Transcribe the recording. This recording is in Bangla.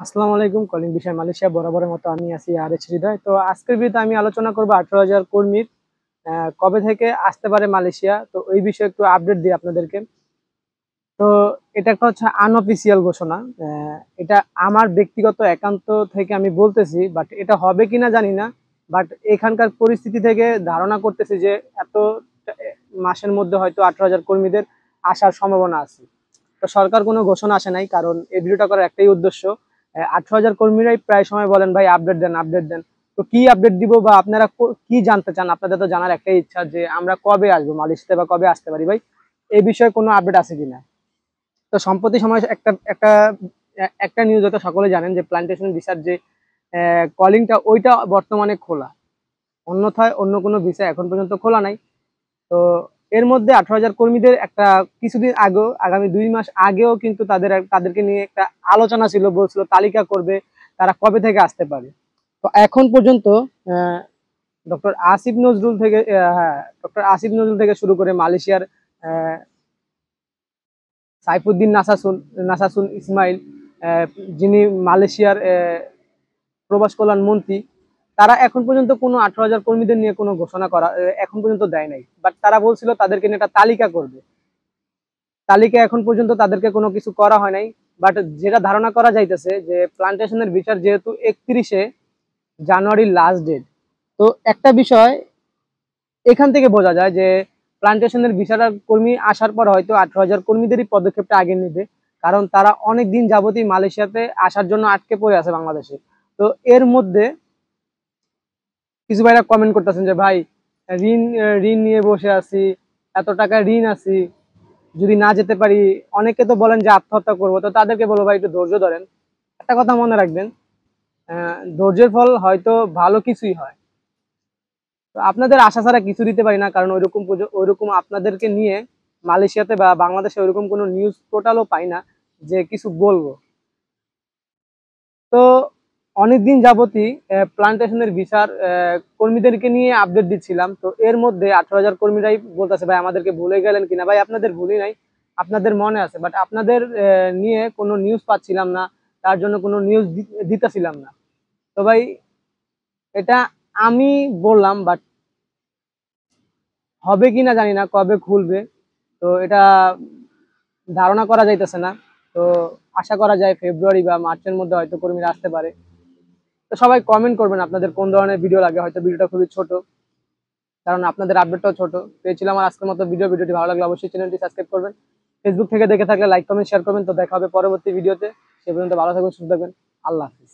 আসসালামু আলাইকুম। কলিং বিষয় মালয়েশিয়া, বরাবরের মতো আমি আছি আর হৃদয়। তো আজকের ভিডিওতে আমি আলোচনা করব 18,000 কর্মীর কবে থেকে আসতে পারে মালয়েশিয়া। তো এই বিষয়ে একটু আপডেট দিই আপনাদেরকে। তো এটা একটা হচ্ছে আনঅফিসিয়াল ঘোষণা। এটা আমার ব্যক্তিগত একান্ত থেকে আমি বলতেছি, বাট এটা হবে কিনা জানি না। বাট এখানকার পরিস্থিতি থেকে ধারণা করতেছি যে এত মাসের মধ্যে হয়তো 18,000 কর্মীদের আসার সম্ভাবনা আছে। তো সরকার কোনো ঘোষণা আসে নাই, কারণ এই ভিডিওটা করার একটাই উদ্দেশ্য। 18,000 কর্মীরাই প্রায় সময় বলেন ভাই আপডেট দেন আপডেট দেন। তো কি আপডেট দিব বা আপনারা কি জানতে চান? আপনাদের তো জানার একটাই ইচ্ছা যে আমরা কবে আসবো মালয়েশিয়াতে বা কবে আসতে পারি ভাই, এই বিষয়ে কোনো আপডেট আছে কিনা। তো সম্প্রতি সময় একটা একটা একটা নিউজ হয়তো সকলে জানেন যে প্লান্টেশন ভিসার যে কলিংটা ওইটা বর্তমানে খোলা, অন্যথায় অন্য কোনো ভিসা এখন পর্যন্ত খোলা নাই। তো এর মধ্যে 18,000 কর্মীদের একটা কিছুদিন আগেও, আগামী 2 মাস আগেও কিন্তু তাদেরকে নিয়ে একটা আলোচনা ছিল, বলছিল তালিকা করবে তারা কবে থেকে আসতে পারে। তো এখন পর্যন্ত ডক্টর আসিফ নজরুল থেকে হ্যাঁ, ডক্টর আসিফ নজরুল থেকে শুরু করে মালয়েশিয়ার আহ, সাইফুদ্দিন নাসাসুন নাসাসুন ইসমাইল, আহ, যিনি মালয়েশিয়ার প্রবাস কল্যাণ মন্ত্রী, তারা এখন পর্যন্ত কোনো 18,000 কর্মীদের নিয়ে কোনো ঘোষণা করা এখন পর্যন্ত দেয় নাই। বাট তারা বলছিল তাদেরকে নিয়ে একটা তালিকা করবে। তালিকা এখন পর্যন্ত তাদেরকে কোনো কিছু করা হয় নাই। বাট যেটা ধারণা করা যাইতেছে যে প্লান্টেশনের বিচার যেহেতু 31শে জানুয়ারির লাস্ট ডেট, তো একটা বিষয় এখান থেকে বোঝা যায় যে প্লান্টেশনের বিচারার কর্মী আসার পর হয়তো 18,000 কর্মীদেরই পদক্ষেপটা আগে নেবে, কারণ তারা অনেক দিন যাবতই মালয়েশিয়াতে আসার জন্য আটকে পড়ে আছে বাংলাদেশে। তো এর মধ্যে কিছু ভাইরা কমেন্ট করতেছেন যে ভাই ঋণ ঋণ নিয়ে বসে আছি, এত টাকা ঋণ আছি, যদি না যেতে পারি। অনেকে তো বলেন যে আত্মহত্যা করবো। তো তাদেরকে বলবো ভাই একটু ধৈর্য ধরেন। একটা কথা মনে রাখবেন, ধৈর্যের ফল হয়তো ভালো কিছুই হয়। তো আপনাদের আশা ছাড়া কিছু দিতে পারি না, কারণ ওইরকম আপনাদেরকে নিয়ে মালয়েশিয়াতে বা বাংলাদেশে ওইরকম কোনো নিউজ পোর্টালও পাই না যে কিছু বলবো। তো অনেকদিন যাবতই প্লান্টেশনের ভিসার কর্মীদেরকে নিয়ে আপডেট দিচ্ছিলাম। তো এর মধ্যে 18,000 কর্মীরাই বলতেছে ভাই আমাদেরকে ভুলে গেলেন কিনা। ভাই আপনাদের ভুলি নাই, আপনাদের মনে আছে, বাট আপনাদের নিয়ে কোনো নিউজ পাচ্ছিলাম না, তার জন্য কোনো নিউজ দিতেছিলাম না। তো ভাই এটা আমি বললাম, বাট হবে কিনা জানি না, কবে খুলবে তো এটা ধারণা করা যাইতেছে না। তো আশা করা যায় ফেব্রুয়ারি বা মার্চের মধ্যে হয়তো কর্মীরা আসতে পারে। তো সবাই কমেন্ট করবেন আপনাদের কোন ধরনের ভিডিও লাগে। হয়তো ভিডিওটা খুবই ছোট, কারণ আপনাদের আপডেটটাও ছোট পেয়েছিলাম। আমার আজকের মতো ভিডিওটি ভালো লাগলে অবশ্যই চ্যানেলটি সাবস্ক্রাইব করবেন। ফেসবুক থেকে দেখে থাকলে লাইক কমেন্ট শেয়ার করবেন। তো দেখা হবে পরবর্তী ভিডিওতে। সে পর্যন্ত ভালো থাকবেন, সুস্থ থাকবেন। আল্লাহ হাফিজ।